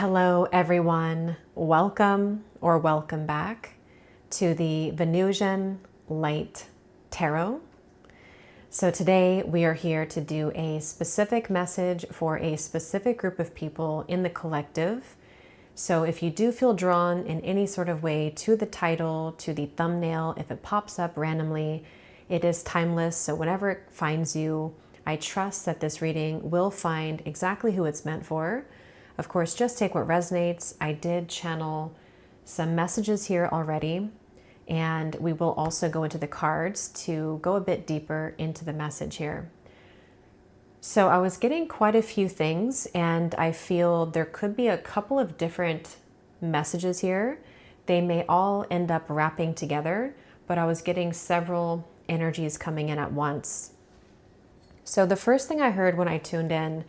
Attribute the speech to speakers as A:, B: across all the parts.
A: Hello, everyone. Welcome or welcome back to the Venusian Light Tarot. So today we are here to do a specific message for a specific group of people in the collective. So if you do feel drawn in any sort of way to the title, to the thumbnail, if it pops up randomly, it is timeless. So whenever it finds you, I trust that this reading will find exactly who it's meant for. Of course, just take what resonates. I did channel some messages here already, and we will also go into the cards to go a bit deeper into the message here. So I was getting quite a few things, and I feel there could be a couple of different messages here. They may all end up wrapping together, but I was getting several energies coming in at once. So the first thing I heard when I tuned in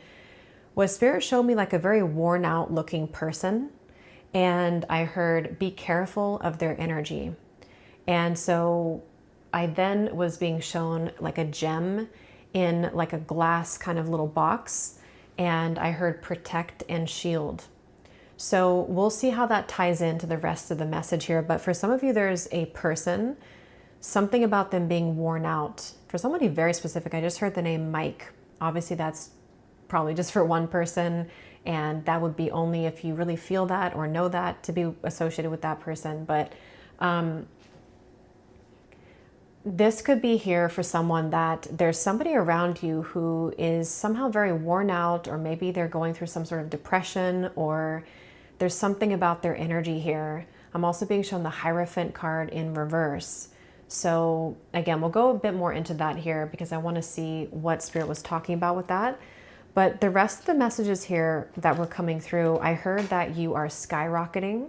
A: was Spirit showed me like a very worn out looking person. And I heard, be careful of their energy. And so I then was being shown like a gem in like a glass kind of little box. And I heard protect and shield. So we'll see how that ties into the rest of the message here. But for some of you, there's a person, something about them being worn out. For somebody very specific, I just heard the name Mike. Obviously that's probably just for one person, and that would be only if you really feel that or know that to be associated with that person. But this could be here for someone that there's somebody around you who is somehow very worn out, or maybe they're going through some sort of depression, or there's something about their energy here. I'm also being shown the Hierophant card in reverse. So again, we'll go a bit more into that here because I want to see what Spirit was talking about with that. But the rest of the messages here that were coming through, I heard that you are skyrocketing,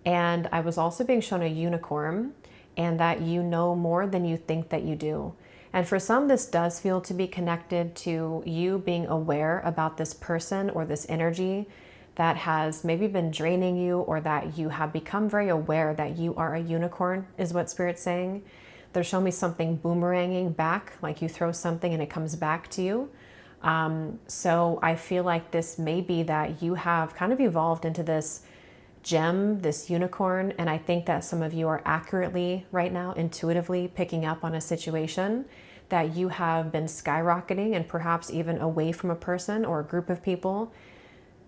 A: and I was also being shown a unicorn, and that you know more than you think that you do. And for some, this does feel to be connected to you being aware about this person or this energy that has maybe been draining you, or that you have become very aware that you are a unicorn, is what Spirit's saying. They're showing me something boomeranging back, like you throw something and it comes back to you. So I feel like this may be that you have kind of evolved into this gem, this unicorn. And I think that some of you are accurately right now, intuitively picking up on a situation that you have been skyrocketing, and perhaps even away from a person or a group of people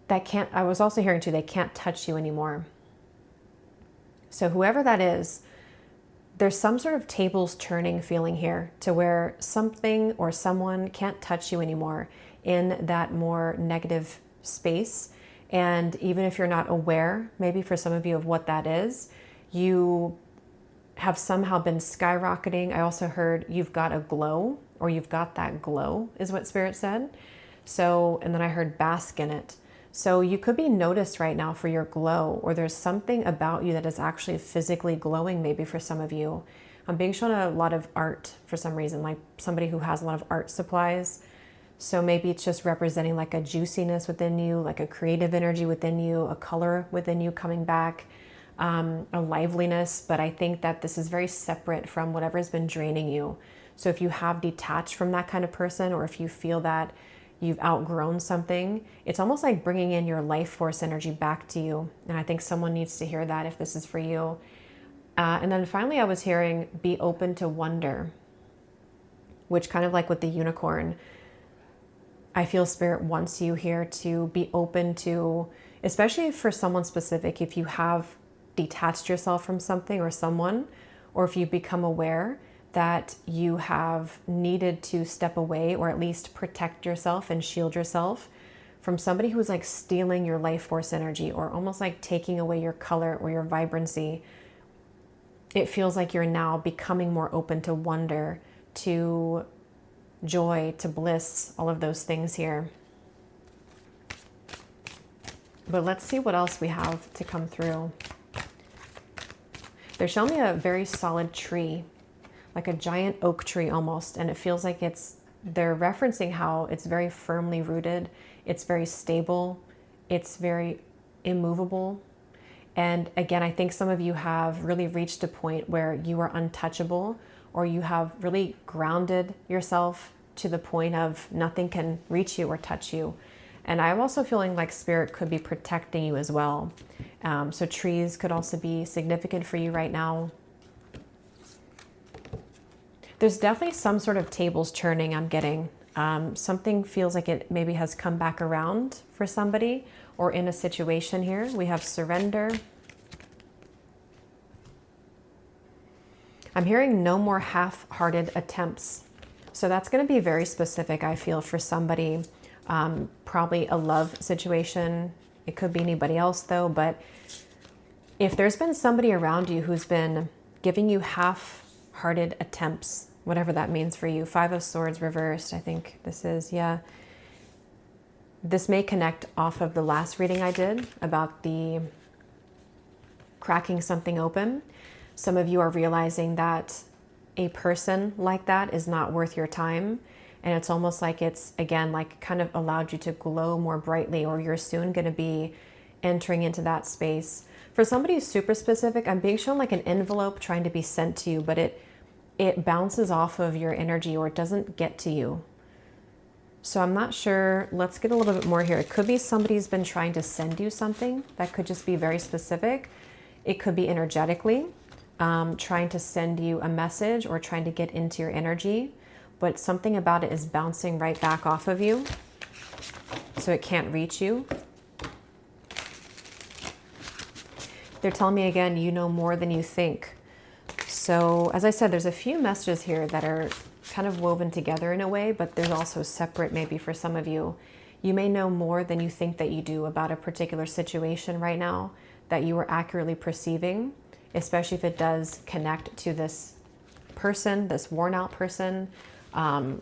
A: that can't, I was also hearing too, they can't touch you anymore. So whoever that is, there's some sort of tables turning feeling here, to where something or someone can't touch you anymore in that more negative space. And even if you're not aware, maybe for some of you, of what that is, you have somehow been skyrocketing. I also heard you've got a glow, or you've got that glow, is what Spirit said. So, and then I heard bask in it. So you could be noticed right now for your glow, or there's something about you that is actually physically glowing, maybe for some of you. I'm being shown a lot of art for some reason, like somebody who has a lot of art supplies. So maybe it's just representing like a juiciness within you, like a creative energy within you, a color within you coming back, a liveliness. But I think that this is very separate from whatever has been draining you. So if you have detached from that kind of person, or if you feel that you've outgrown something, it's almost like bringing in your life force energy back to you. And I think someone needs to hear that if this is for you. And then finally, I was hearing be open to wonder, which kind of like with the unicorn, I feel Spirit wants you here to be open to, especially for someone specific, if you have detached yourself from something or someone, or if you become aware that you have needed to step away, or at least protect yourself and shield yourself from somebody who's like stealing your life force energy, or almost like taking away your color or your vibrancy. It feels like you're now becoming more open to wonder, to joy, to bliss, all of those things here. But let's see what else we have to come through. They're showing me a very solid tree, like a giant oak tree almost. And it feels like they're referencing how it's very firmly rooted. It's very stable. It's very immovable. And again, I think some of you have really reached a point where you are untouchable, or you have really grounded yourself to the point of nothing can reach you or touch you. And I'm also feeling like Spirit could be protecting you as well. So trees could also be significant for you right now. There's definitely some sort of tables turning I'm getting. Something feels like it maybe has come back around for somebody or in a situation here. We have surrender. I'm hearing no more half-hearted attempts. So that's going to be very specific, I feel, for somebody. Probably a love situation. It could be anybody else though, but if there's been somebody around you who's been giving you half-hearted attempts, whatever that means for you. 5 of Swords reversed, I think this is, yeah. This may connect off of the last reading I did about the cracking something open. Some of you are realizing that a person like that is not worth your time. And it's almost like it's, again, like kind of allowed you to glow more brightly, or you're soon going to be entering into that space. For somebody who's super specific, I'm being shown like an envelope trying to be sent to you, but it bounces off of your energy, or it doesn't get to you. So I'm not sure. Let's get a little bit more here. It could be somebody's been trying to send you something. That could just be very specific. It could be energetically trying to send you a message or trying to get into your energy, but something about it is bouncing right back off of you, so it can't reach you. They're telling me again, you know more than you think. So as I said, there's a few messages here that are kind of woven together in a way, but there's also separate maybe for some of you. You may know more than you think that you do about a particular situation right now that you are accurately perceiving, especially if it does connect to this person, this worn out person.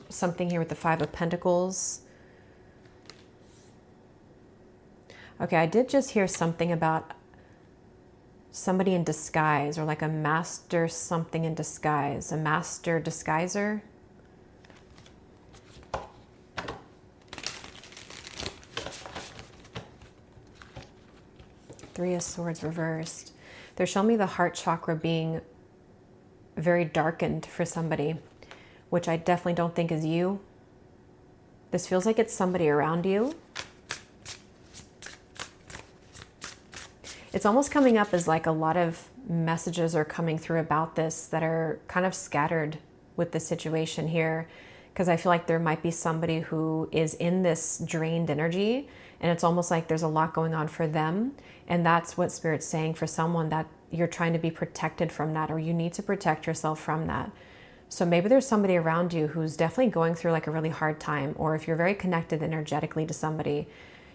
A: Something here with the 5 of Pentacles. Okay, I did just hear something about somebody in disguise, or like a master something in disguise, a master disguiser. Three of Swords reversed. They're showing me the heart chakra being very darkened for somebody, which I definitely don't think is you. This feels like it's somebody around you. It's almost coming up as like a lot of messages are coming through about this that are kind of scattered with the situation here, because I feel like there might be somebody who is in this drained energy, and it's almost like there's a lot going on for them. And that's what Spirit's saying for someone, that you're trying to be protected from that, or you need to protect yourself from that. So maybe there's somebody around you who's definitely going through like a really hard time, or if you're very connected energetically to somebody,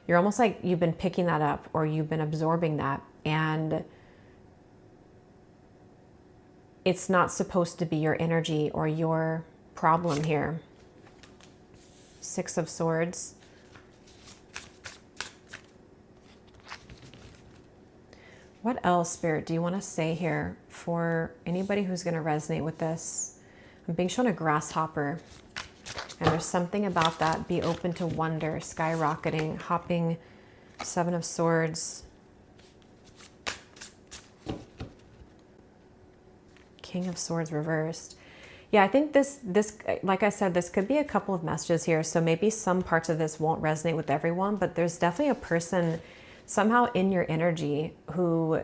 A: you're almost like you've been picking that up, or you've been absorbing that, and it's not supposed to be your energy or your problem here. 6 of Swords. What else, Spirit, do you want to say here for anybody who's going to resonate with this? I'm being shown a grasshopper, and there's something about that. Be open to wonder, skyrocketing, hopping. 7 of Swords. King of Swords reversed. Yeah, I think this, like I said, this could be a couple of messages here. So maybe some parts of this won't resonate with everyone, but there's definitely a person somehow in your energy who,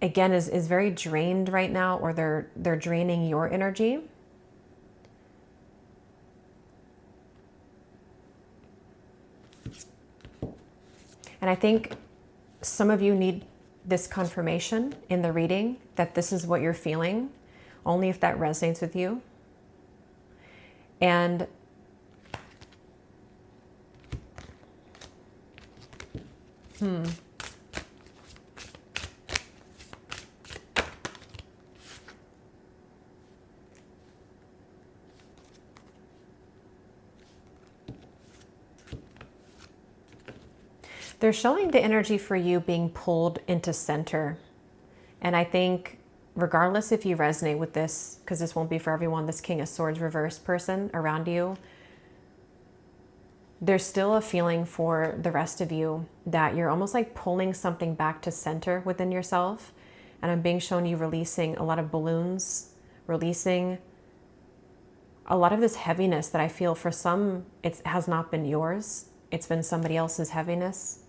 A: again, is very drained right now, or they're draining your energy. And I think some of you need this confirmation in the reading that this is what you're feeling, only if that resonates with you. And they're showing the energy for you being pulled into center. And I think regardless if you resonate with this, because this won't be for everyone, this King of Swords reverse person around you, there's still a feeling for the rest of you that you're almost like pulling something back to center within yourself. And I'm being shown you releasing a lot of balloons, releasing a lot of this heaviness that I feel, for some, it has not been yours. It's been somebody else's heaviness.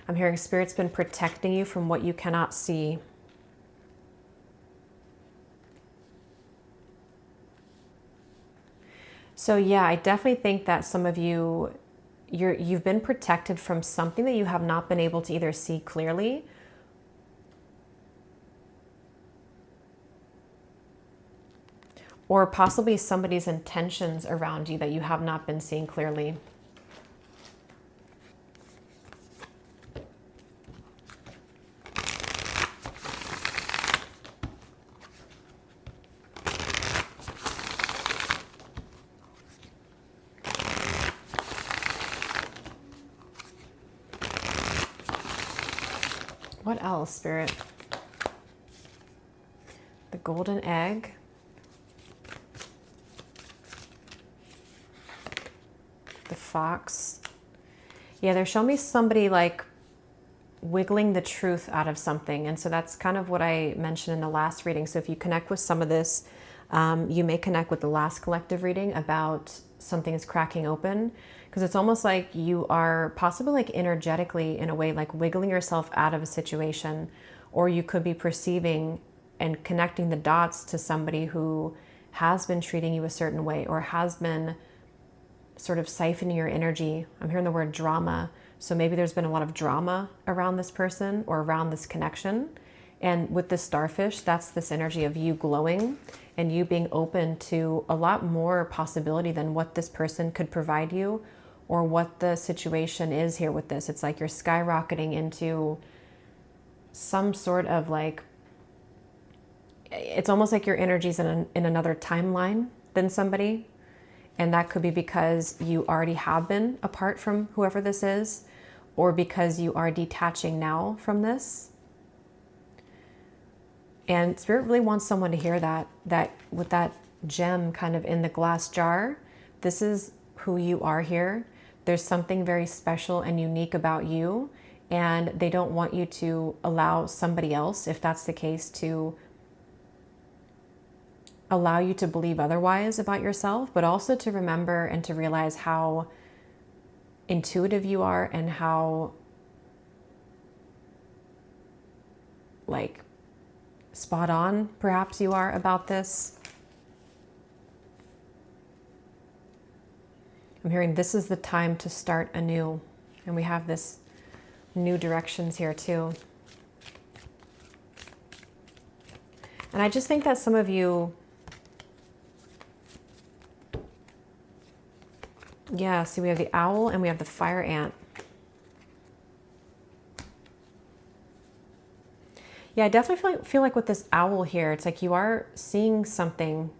A: I'm hearing Spirit's been protecting you from what you cannot see. So yeah, I definitely think that some of you, you've been protected from something that you have not been able to either see clearly, or possibly somebody's intentions around you that you have not been seeing clearly. What else, Spirit? The golden egg. The fox. Yeah, they're showing me somebody like wiggling the truth out of something. And so that's kind of what I mentioned in the last reading. So if you connect with some of this, you may connect with the last collective reading about something is cracking open, because it's almost like you are possibly like energetically in a way like wiggling yourself out of a situation, or you could be perceiving and connecting the dots to somebody who has been treating you a certain way or has been sort of siphoning your energy. I'm hearing the word drama. So maybe there's been a lot of drama around this person or around this connection. And with the starfish, that's this energy of you glowing and you being open to a lot more possibility than what this person could provide you or what the situation is here with this. It's like you're skyrocketing into some sort of like, it's almost like your energy's in another timeline than somebody. And that could be because you already have been apart from whoever this is, or because you are detaching now from this. And Spirit really wants someone to hear that with that gem kind of in the glass jar, this is who you are here. There's something very special and unique about you, and they don't want you to allow somebody else, if that's the case, to allow you to believe otherwise about yourself, but also to remember and to realize how intuitive you are and how like spot on perhaps you are about this. I'm hearing this is the time to start anew, and we have this new directions here too. And I just think that some of you, yeah, see, we have the owl and we have the fire ant. Yeah, I definitely feel like with this owl here, it's like you are seeing something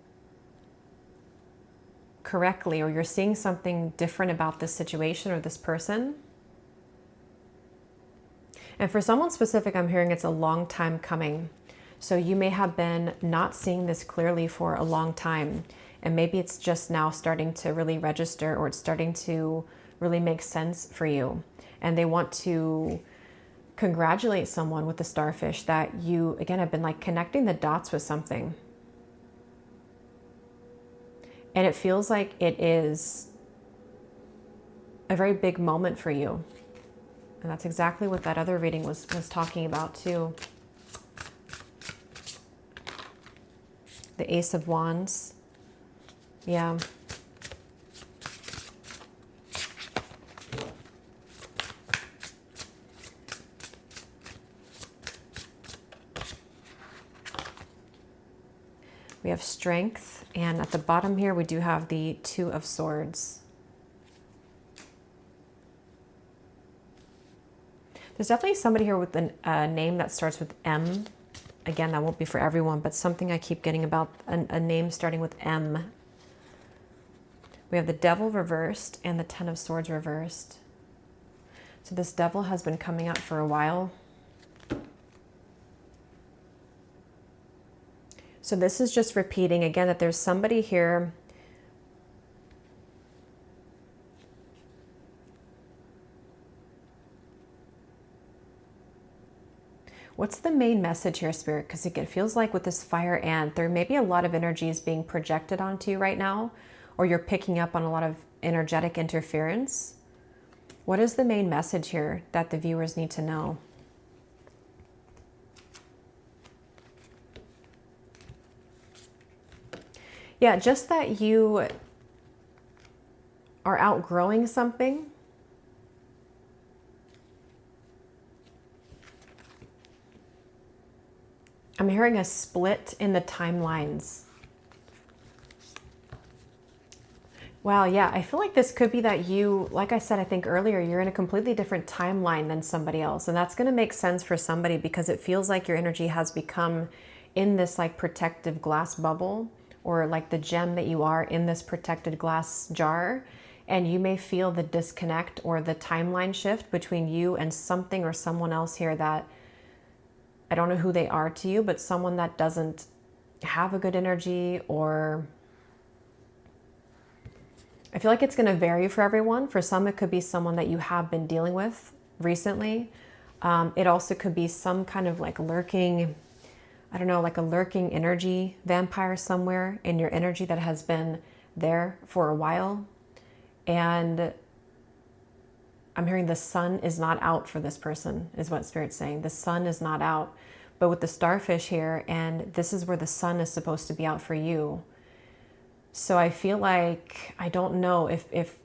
A: correctly, or you're seeing something different about this situation or this person. And for someone specific, I'm hearing it's a long time coming. So you may have been not seeing this clearly for a long time. And maybe it's just now starting to really register, or it's starting to really make sense for you. And they want to congratulate someone with the starfish that you, again, have been like connecting the dots with something. And it feels like it is a very big moment for you. And that's exactly what that other reading was talking about too. The Ace of Wands. Yeah. We have strength, and at the bottom here we do have the Two of Swords. There's definitely somebody here with a name that starts with M. Again, that won't be for everyone, but something I keep getting about a name starting with M. We have the Devil reversed and the Ten of Swords reversed. So this Devil has been coming up for a while. So this is just repeating again that there's somebody here What's the main message here, Spirit? Because it feels like with this fire ant, there may be a lot of energies being projected onto you right now, or you're picking up on a lot of energetic interference. What is the main message here that the viewers need to know? Yeah, just that you are outgrowing something. I'm hearing a split in the timelines. Wow, yeah, I feel like this could be that you, like I said, I think earlier, you're in a completely different timeline than somebody else. And that's going to make sense for somebody because it feels like your energy has become in this like protective glass bubble, or like the gem that you are in this protected glass jar. And you may feel the disconnect or the timeline shift between you and something or someone else here that, I don't know who they are to you, but someone that doesn't have a good energy, or I feel like it's going to vary for everyone. For some, it could be someone that you have been dealing with recently. It also could be some kind of like lurking, I don't know, like a lurking energy vampire somewhere in your energy that has been there for a while. And I'm hearing the sun is not out for this person, is what Spirit's saying. The sun is not out. But with the starfish here, and this is where the sun is supposed to be out for you. So I feel like, I don't know, if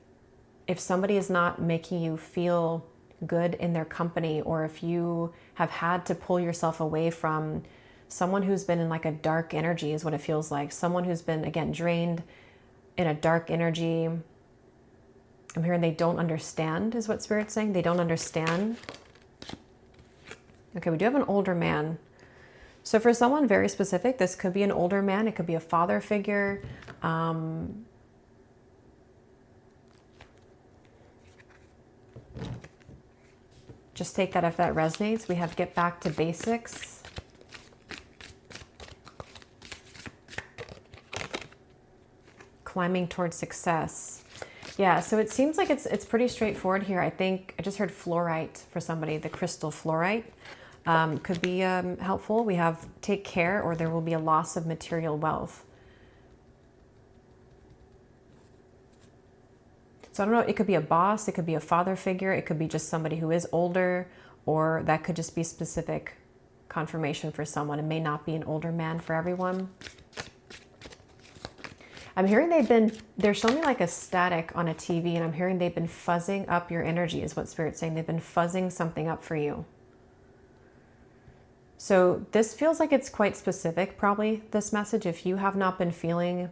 A: somebody is not making you feel good in their company, or if you have had to pull yourself away from someone who's been in like a dark energy, is what it feels like. Someone who's been, again, drained in a dark energy. I'm hearing they don't understand, is what Spirit's saying. They don't understand. Okay, we do have an older man. So for someone very specific, this could be an older man. It could be a father figure. Just take that if that resonates. We have get back to basics. Climbing towards success. Yeah, so it seems like it's pretty straightforward here. I think I just heard fluorite for somebody, the crystal fluorite. Could be helpful. We have take care, or there will be a loss of material wealth. So I don't know, it could be a boss, it could be a father figure, it could be just somebody who is older, or that could just be specific confirmation for someone. It may not be an older man for everyone. I'm hearing they're showing me like a static on a TV, and I'm hearing they've been fuzzing up your energy, is what Spirit's saying. They've been fuzzing something up for you. So this feels like it's quite specific, probably, this message. If you have not been feeling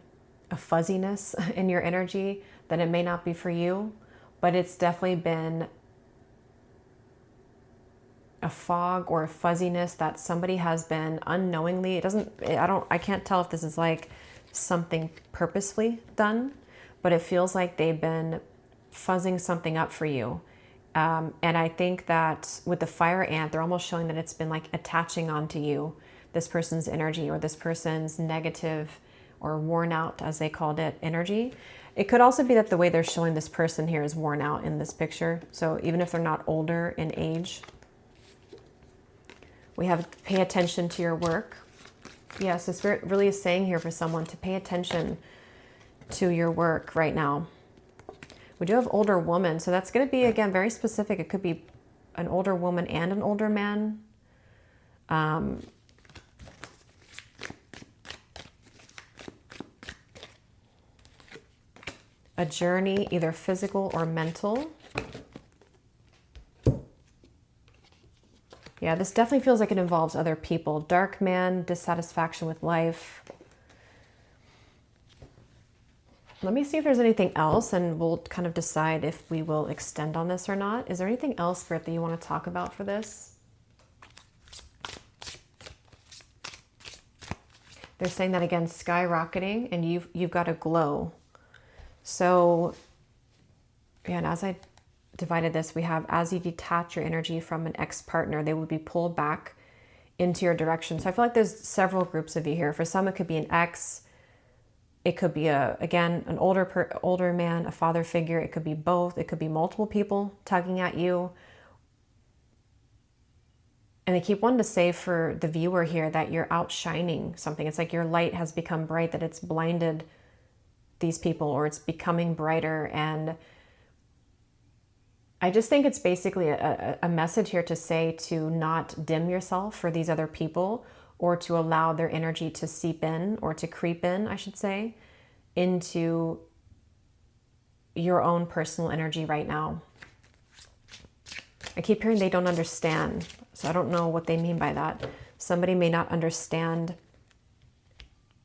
A: a fuzziness in your energy, then it may not be for you, but it's definitely been a fog or a fuzziness that somebody has been unknowingly, I can't tell if this is like something purposefully done, but it feels like they've been fuzzing something up for you. And I think that with the fire ant, they're almost showing that it's been like attaching onto you, this person's energy, or this person's negative or worn out, as they called it, energy. It could also be that the way they're showing this person here is worn out in this picture. So even if they're not older in age, we have pay attention to your work. Yeah, so Spirit really is saying here for someone to pay attention to your work right now. We do have older woman, so that's going to be, again, very specific. It could be an older woman and an older man. A journey, either physical or mental. Yeah, this definitely feels like it involves other people. Dark man, dissatisfaction with life. Let me see if there's anything else, and we'll kind of decide if we will extend on this or not. Is there anything else, Spirit, that you want to talk about for this? They're saying that, again, skyrocketing, and you've got a glow. So, yeah, and as I divided this, we have, as you detach your energy from an ex-partner, they will be pulled back into your direction. So I feel like there's several groups of you here. For some, it could be an ex. It could be, again, an older man, a father figure. It could be both. It could be multiple people tugging at you. And I keep wanting to say for the viewer here that you're outshining something. It's like your light has become bright, that it's blinded these people, or it's becoming brighter. And I just think it's basically a message here to say to not dim yourself for these other people, or to allow their energy to seep in, or to creep in, I should say, into your own personal energy right now. I keep hearing they don't understand. So I don't know what they mean by that. Somebody may not understand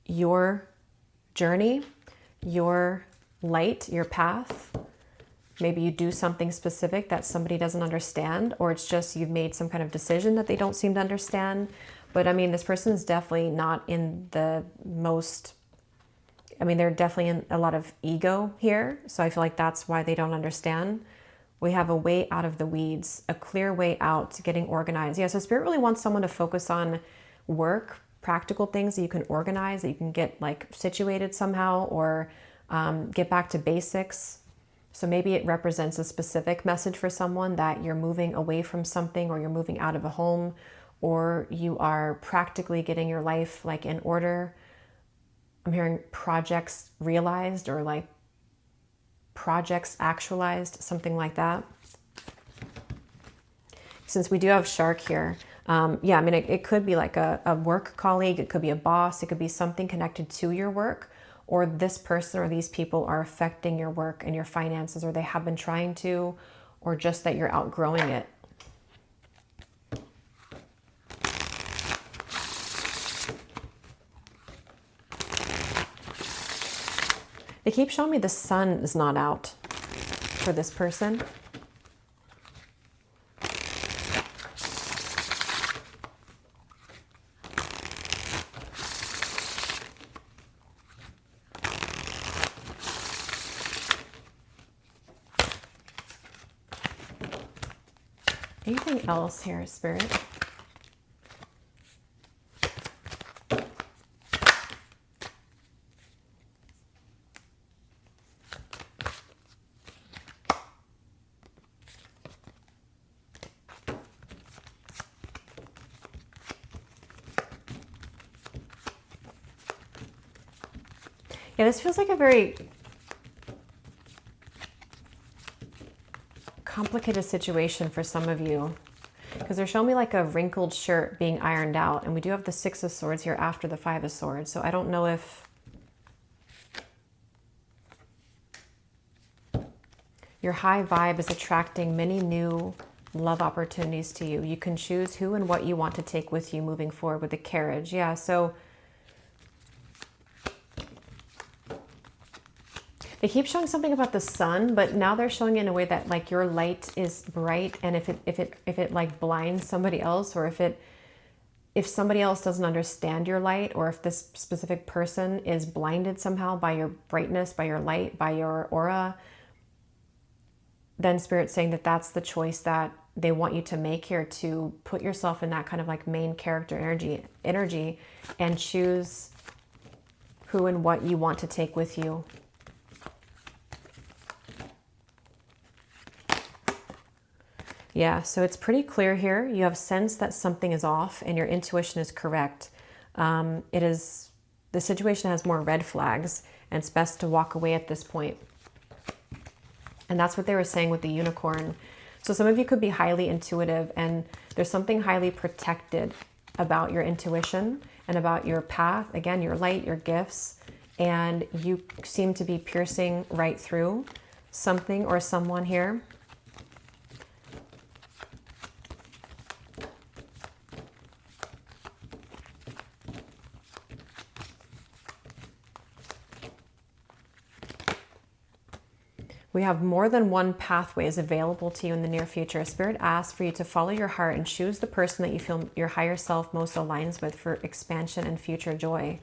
A: your journey, your light, your path. Maybe you do something specific that somebody doesn't understand, or it's just you've made some kind of decision that they don't seem to understand. But I mean, this person is definitely not in the most, I mean, they're definitely in a lot of ego here. So I feel like that's why they don't understand. We have a way out of the weeds, a clear way out to getting organized. Yeah, so Spirit really wants someone to focus on work, practical things that you can organize, that you can get like situated somehow, or get back to basics. So maybe it represents a specific message for someone that you're moving away from something, or you're moving out of a home, or you are practically getting your life like in order. I'm hearing projects realized, or like projects actualized, something like that. Since we do have shark here, yeah, I mean, it could be like a work colleague, it could be a boss, it could be something connected to your work, or this person or these people are affecting your work and your finances, or they have been trying to, or just that you're outgrowing it. They keep showing me the sun is not out for this person. Anything else here, Spirit? Yeah, this feels like a very complicated situation for some of you, because they're showing me like a wrinkled shirt being ironed out, and we do have the Six of Swords here after the Five of Swords. So I don't know if your high vibe is attracting many new love opportunities to you. You can choose who and what you want to take with you moving forward with the carriage. Yeah, so they keep showing something about the sun, but now they're showing it in a way that like your light is bright, and if it like blinds somebody else, or if somebody else doesn't understand your light, or if this specific person is blinded somehow by your brightness, by your light, by your aura, then Spirit's saying that that's the choice that they want you to make here, to put yourself in that kind of like main character energy and choose who and what you want to take with you. Yeah, so it's pretty clear here. You have sense that something is off, and your intuition is correct. The situation has more red flags, and it's best to walk away at this point. And that's what they were saying with the unicorn. So some of you could be highly intuitive, and there's something highly protected about your intuition and about your path, again, your light, your gifts, and you seem to be piercing right through something or someone here. We have more than one pathways available to you in the near future. Spirit asks for you to follow your heart and choose the person that you feel your higher self most aligns with for expansion and future joy.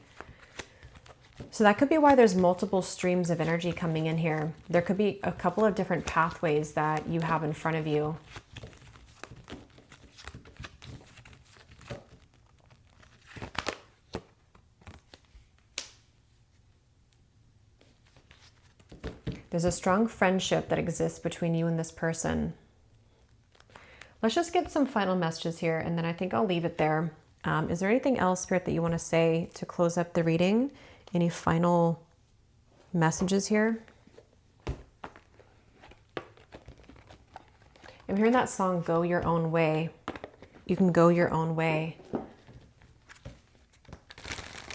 A: So that could be why there's multiple streams of energy coming in here. There could be a couple of different pathways that you have in front of you. There's a strong friendship that exists between you and this person. Let's just get some final messages here, and then I think I'll leave it there. Is there anything else, Spirit, that you want to say to close up the reading? Any final messages here? I'm hearing that song, Go Your Own Way. You can go your own way.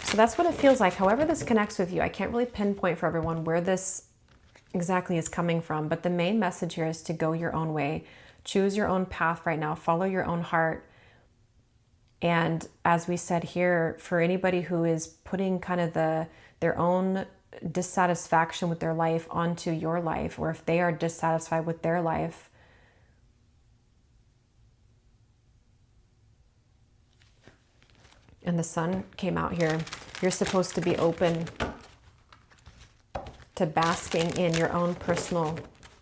A: So that's what it feels like. However this connects with you, I can't really pinpoint for everyone where this exactly is coming from, but the main message here is to go your own way. Choose your own path right now. Follow your own heart. And as we said here, for anybody who is putting kind of their own dissatisfaction with their life onto your life, or if they are dissatisfied with their life, and the sun came out here, you're supposed to be open to basking in your own personal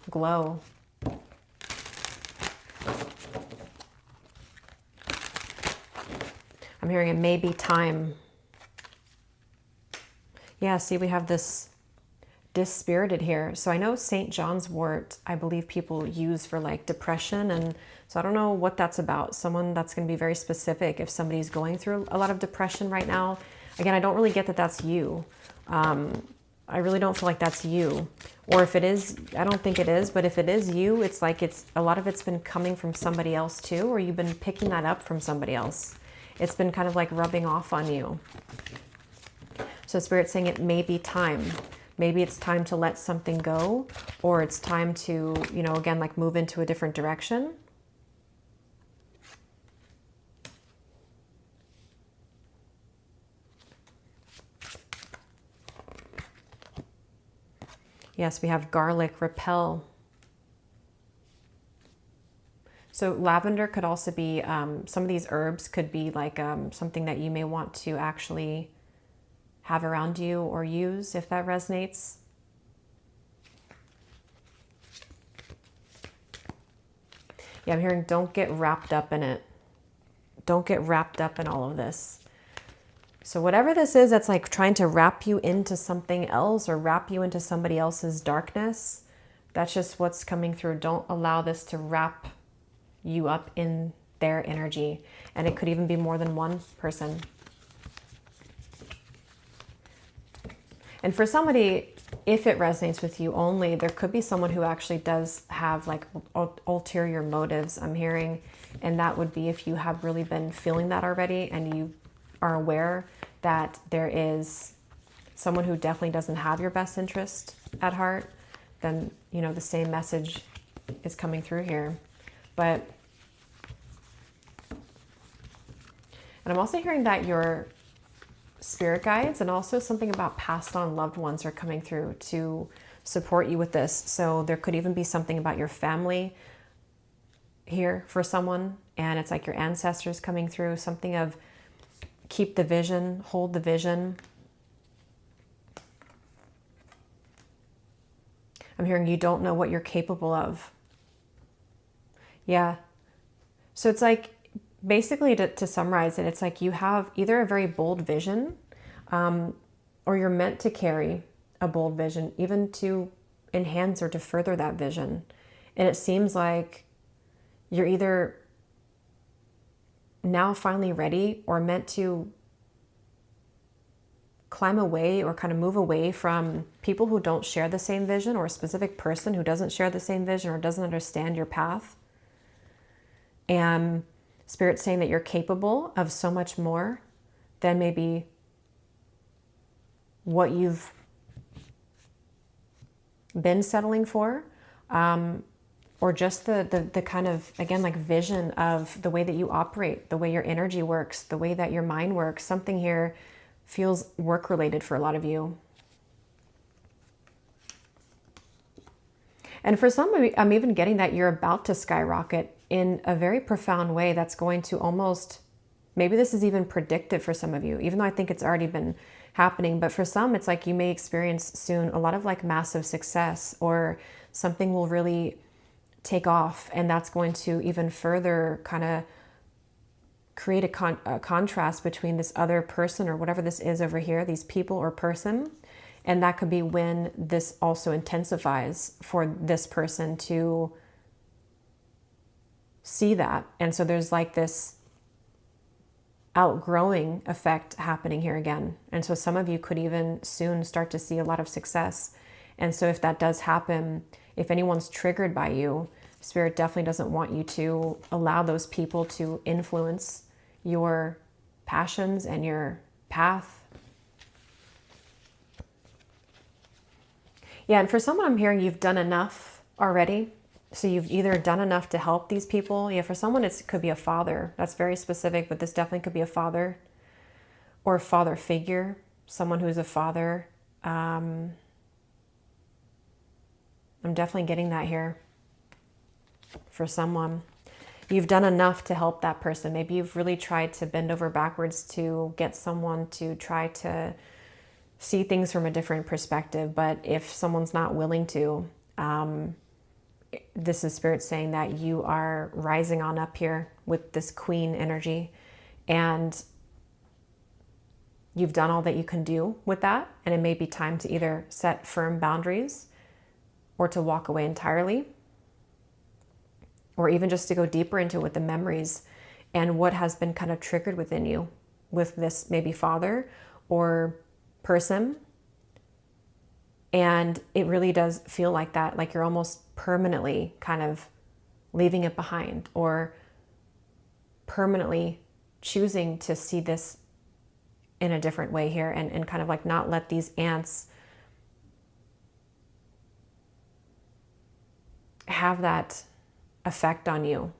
A: glow. I'm hearing it may be time. Yeah, see, we have this dispirited here. So I know St. John's wort, I believe people use for like depression. And so I don't know what that's about. Someone that's going to be very specific if somebody's going through a lot of depression right now. Again, I don't really get that that's you. I really don't feel like that's you. Or if it is, I don't think it is, but if it is you, it's like a lot of it's been coming from somebody else too, or you've been picking that up from somebody else. It's been kind of like rubbing off on you. So Spirit's saying it may be time. Maybe it's time to let something go, or it's time to, you know, again, like move into a different direction. Yes, we have garlic, repel. So lavender could also be, some of these herbs could be like something that you may want to actually have around you or use if that resonates. Yeah, I'm hearing don't get wrapped up in it. Don't get wrapped up in all of this. So whatever this is that's like trying to wrap you into something else or wrap you into somebody else's darkness, that's just what's coming through. Don't allow this to wrap you up in their energy. And it could even be more than one person. And for somebody, if it resonates with you only, there could be someone who actually does have like ulterior motives, I'm hearing. And that would be if you have really been feeling that already and you are aware that there is someone who definitely doesn't have your best interest at heart, then, you know, the same message is coming through here. But, and I'm also hearing that your spirit guides and also something about passed on loved ones are coming through to support you with this. So there could even be something about your family here for someone, and it's like your ancestors coming through, something of keep the vision, hold the vision. I'm hearing you don't know what you're capable of. Yeah. So it's like, basically to summarize it, it's like you have either a very bold vision or you're meant to carry a bold vision, even to enhance or to further that vision. And it seems like you're either now finally ready or meant to climb away or kind of move away from people who don't share the same vision, or a specific person who doesn't share the same vision or doesn't understand your path. And Spirit's saying that you're capable of so much more than maybe what you've been settling for, or just the kind of, again, like vision of the way that you operate, the way your energy works, the way that your mind works. Something here feels work related for a lot of you. And for some, I'm even getting that you're about to skyrocket in a very profound way that's going to almost, maybe this is even predictive for some of you, even though I think it's already been happening. But for some, it's like you may experience soon a lot of like massive success, or something will really take off. And that's going to even further kind of create a contrast between this other person or whatever this is over here, these people or person. And that could be when this also intensifies for this person to see that. And so there's like this outgrowing effect happening here again. And so some of you could even soon start to see a lot of success. And so if that does happen, if anyone's triggered by you, Spirit definitely doesn't want you to allow those people to influence your passions and your path. Yeah, and for someone I'm hearing you've done enough already. So you've either done enough to help these people. Yeah, for someone it could be a father. That's very specific, but this definitely could be a father or a father figure, someone who's a father. I'm definitely getting that here for someone. You've done enough to help that person. Maybe you've really tried to bend over backwards to get someone to try to see things from a different perspective. But if someone's not willing to, this is Spirit saying that you are rising on up here with this queen energy, and you've done all that you can do with that. And it may be time to either set firm boundaries or to walk away entirely, or even just to go deeper into with the memories and what has been kind of triggered within you with this maybe father or person. And it really does feel like that, like you're almost permanently kind of leaving it behind, or permanently choosing to see this in a different way here, and kind of like not let these ants have that effect on you.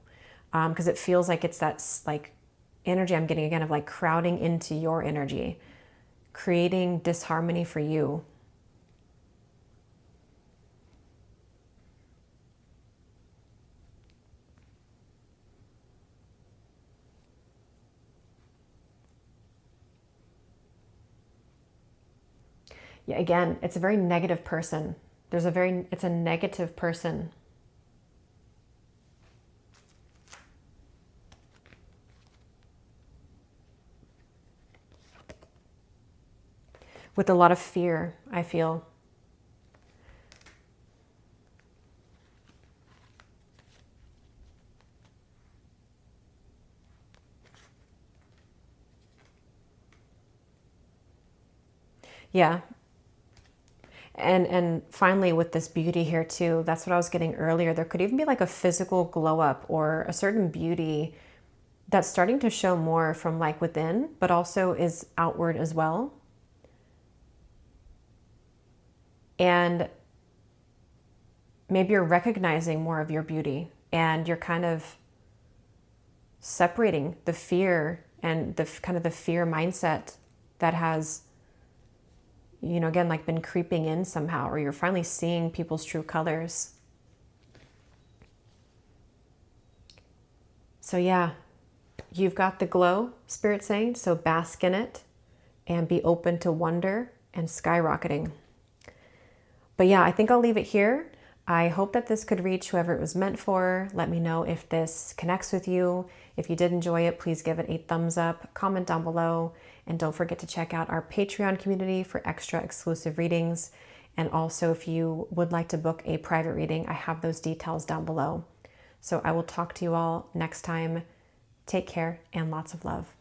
A: Because it feels like it's that like energy I'm getting again of like crowding into your energy, creating disharmony for you. Yeah, again, it's a very negative person. It's a negative person. With a lot of fear, I feel. Yeah. And finally, with this beauty here too, that's what I was getting earlier. There could even be like a physical glow up or a certain beauty that's starting to show more from like within, but also is outward as well. And maybe you're recognizing more of your beauty, and you're kind of separating the fear and the kind of the fear mindset that has, you know, again, like been creeping in somehow, or you're finally seeing people's true colors. So yeah, you've got the glow, Spirit saying, so bask in it and be open to wonder and skyrocketing. But yeah, I think I'll leave it here. I hope that this could reach whoever it was meant for. Let me know if this connects with you. If you did enjoy it, please give it a thumbs up, comment down below, and don't forget to check out our Patreon community for extra exclusive readings. And also, if you would like to book a private reading, I have those details down below. So I will talk to you all next time. Take care and lots of love.